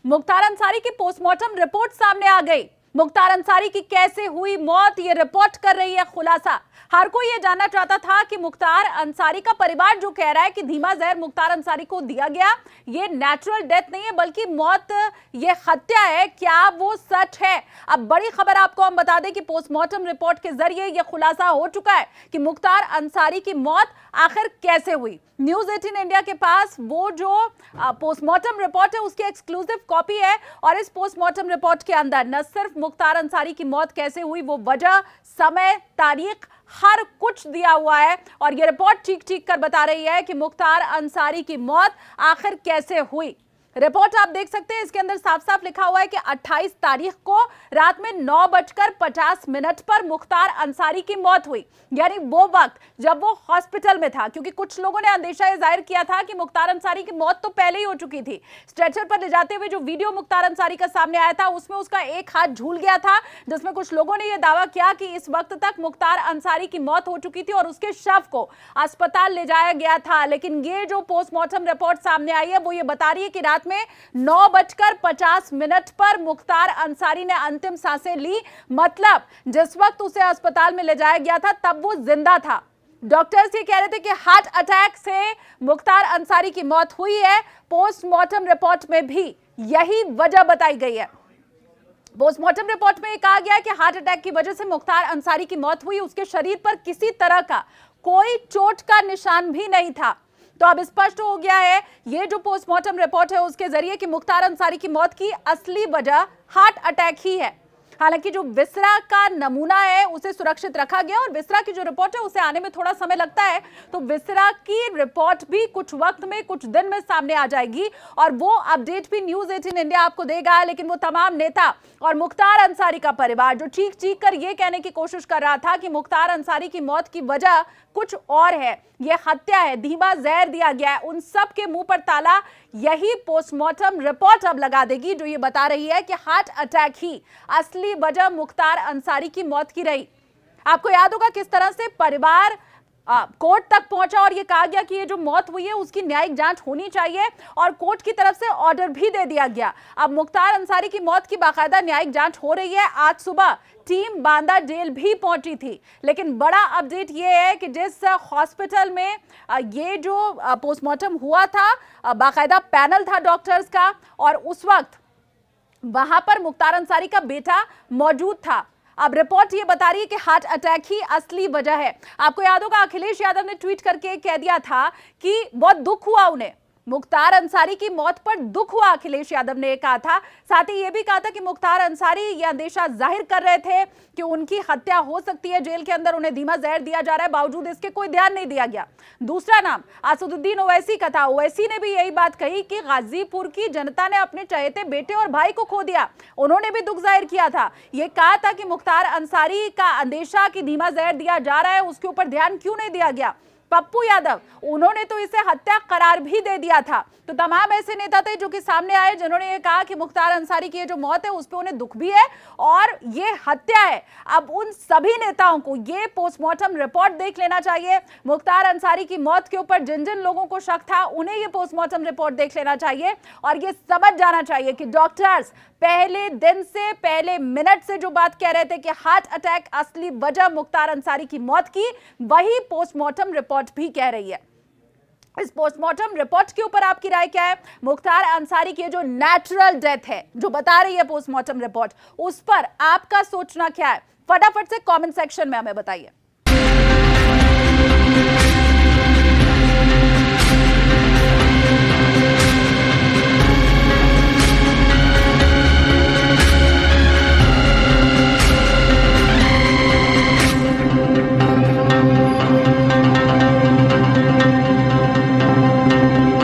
मुख्तार अंसारी की postmortem report सामने आ गई। मुख्तार अंसारी की कैसे हुई मौत, ये रिपोर्ट कर रही है खुलासा। हर कोई ये जानना चाहता था कि मुख्तार अंसारी का परिवार जो कह रहा है कि धीमा जहर मुख्तार अंसारी को दिया गया, ये नेचुरल डेथ नहीं है बल्कि मौत, ये हत्या है, क्या वो सच है? अब बड़ी खबर आपको हम बता दें कि पोस्टमार्टम रिपोर्ट के जरिए यह खुलासा हो चुका है कि मुख्तार अंसारी की मौत आखिर कैसे हुई। न्यूज 18 इंडिया के पास वो जो पोस्टमार्टम रिपोर्ट है उसकी एक्सक्लूसिव कॉपी है और इस पोस्टमार्टम रिपोर्ट के अंदर न सिर्फ मुख्तार अंसारी की मौत कैसे हुई, वो वजह, समय, तारीख, हर कुछ दिया हुआ है और ये रिपोर्ट ठीक ठीक कर बता रही है कि मुख्तार अंसारी की मौत आखिर कैसे हुई। रिपोर्ट आप देख सकते हैं, इसके अंदर साफ साफ लिखा हुआ है कि 28 तारीख को रात में 9:50 पर मुख्तार अंसारी की मौत हुई, यानी वो वक्त जब वो हॉस्पिटल में था। क्योंकि कुछ लोगों ने अंदेशा ये जाहिर किया था कि मुख्तार अंसारी की मौत तो पहले ही हो चुकी थी। स्ट्रेचर पर ले जाते हुए जो वीडियो मुख्तार अंसारी का सामने आया था उसमें उसका एक हाथ झूल गया था, जिसमें कुछ लोगों ने यह दावा किया कि इस वक्त तक मुख्तार अंसारी की मौत हो चुकी थी और उसके शव को अस्पताल ले जाया गया था। लेकिन ये जो पोस्टमार्टम रिपोर्ट सामने आई है वो ये बता रही है कि रात में 9:50 पर मुख्तार अंसारी ने अंतिम सांसें ली। मतलब जिस वक्त उसे अस्पताल में ले जाया गया था तब वो जिंदा था। डॉक्टर्स ये कह रहे थे कि हार्ट अटैक से मुख्तार अंसारी की मौत हुई है। पोस्टमार्टम रिपोर्ट में भी यही वजह बताई गई है। पोस्टमार्टम रिपोर्ट में कहा गया है कि हार्ट अटैक की वजह से मुख्तार अंसारी की मौत हुई। उसके शरीर पर किसी तरह का कोई चोट का निशान भी नहीं था। तो अब स्पष्ट हो गया है ये जो पोस्टमार्टम रिपोर्ट है उसके जरिए कि मुख्तार अंसारी की मौत की असली वजह हार्ट अटैक ही है। हालांकि जो विसरा का नमूना है उसे सुरक्षित रखा गया और विसरा की जो रिपोर्ट है उसे आने में थोड़ा समय लगता है, तो विसरा की रिपोर्ट भी कुछ वक्त में, कुछ दिन में सामने आ जाएगी और वो अपडेट भी न्यूज 18 इंडिया आपको देगा। लेकिन वो तमाम नेता और मुख्तार अंसारी का परिवार जो चीख चीख कर ये कहने की कोशिश कर रहा था कि मुख्तार अंसारी की मौत की वजह कुछ और है, ये हत्या है, धीमा जहर दिया गया है, उन सब के मुंह पर ताला यही पोस्टमार्टम रिपोर्ट अब लगा देगी, जो ये बता रही है कि हार्ट अटैक ही असली वजह मुख्तार अंसारी की मौत की रही। आपको याद होगा किस तरह से परिवार कोर्ट तक पहुंचा और ये कहा गया कि ये जो मौत हुई है उसकी न्यायिक जांच होनी चाहिए और कोर्ट की तरफ से ऑर्डर भी दे दिया गया। अब मुख्तार अंसारी की मौत की बाकायदा न्यायिक जांच हो रही है। आज सुबह टीम बांदा जेल भी पहुंची थी। लेकिन बड़ा अपडेट ये है कि जिस हॉस्पिटल में ये जो पोस्टमार्टम हुआ था, बाकायदा पैनल था डॉक्टर्स का और उस वक्त वहां पर मुख्तार अंसारी का बेटा मौजूद था। अब रिपोर्ट ये बता रही है कि हार्ट अटैक ही असली वजह है। आपको याद होगा अखिलेश यादव ने ट्वीट करके कह दिया था कि बहुत दुख हुआ उन्हें, मुख्तार अंसारी की मौत पर दुख हुआ, अखिलेश यादव ने कहा था। साथ ही यह भी कहा था कि मुख्तार अंसारी यह अंदेशा जाहिर कर रहे थे कि उनकी हत्या हो सकती है, जेल के अंदर उन्हें धीमा जहर दिया जा रहा है, बावजूद इसके कोई ध्यान नहीं दिया गया। दूसरा नाम असदुद्दीन ओवैसी का था। ओवैसी ने भी यही बात कही कि गाजीपुर की जनता ने अपने चहेते बेटे और भाई को खो दिया, उन्होंने भी दुख जाहिर किया था। यह कहा था कि मुख्तार अंसारी का अंदेशा कि धीमा जहर दिया जा रहा है उसके ऊपर ध्यान क्यों नहीं दिया गया। पप्पू यादव, उन्होंने तो इसे हत्या करार भी दे दिया था। तो तमाम ऐसे नेता थे जो कि सामने आए जिन्होंने ये कहा कि मुख्तार अंसारी की ये जो मौत है उस पे उन्हें दुख भी है और ये हत्या है। अब उन सभी नेताओं को ये पोस्टमार्टम रिपोर्ट देख लेना चाहिए। मुख्तार अंसारी की मौत के ऊपर जिन जिन लोगों को शक था उन्हें ये पोस्टमार्टम रिपोर्ट देख लेना चाहिए और ये समझ जाना चाहिए कि डॉक्टर्स पहले दिन से, पहले मिनट से जो बात कह रहे थे कि हार्ट अटैक असली वजह मुख्तार अंसारी की मौत की, वही पोस्टमार्टम रिपोर्ट भी कह रही है। इस पोस्टमार्टम रिपोर्ट के ऊपर आपकी राय क्या है? मुख्तार अंसारी की जो नेचुरल डेथ है जो बता रही है पोस्टमार्टम रिपोर्ट, उस पर आपका सोचना क्या है? फटाफट से कमेंट सेक्शन में हमें बताइए।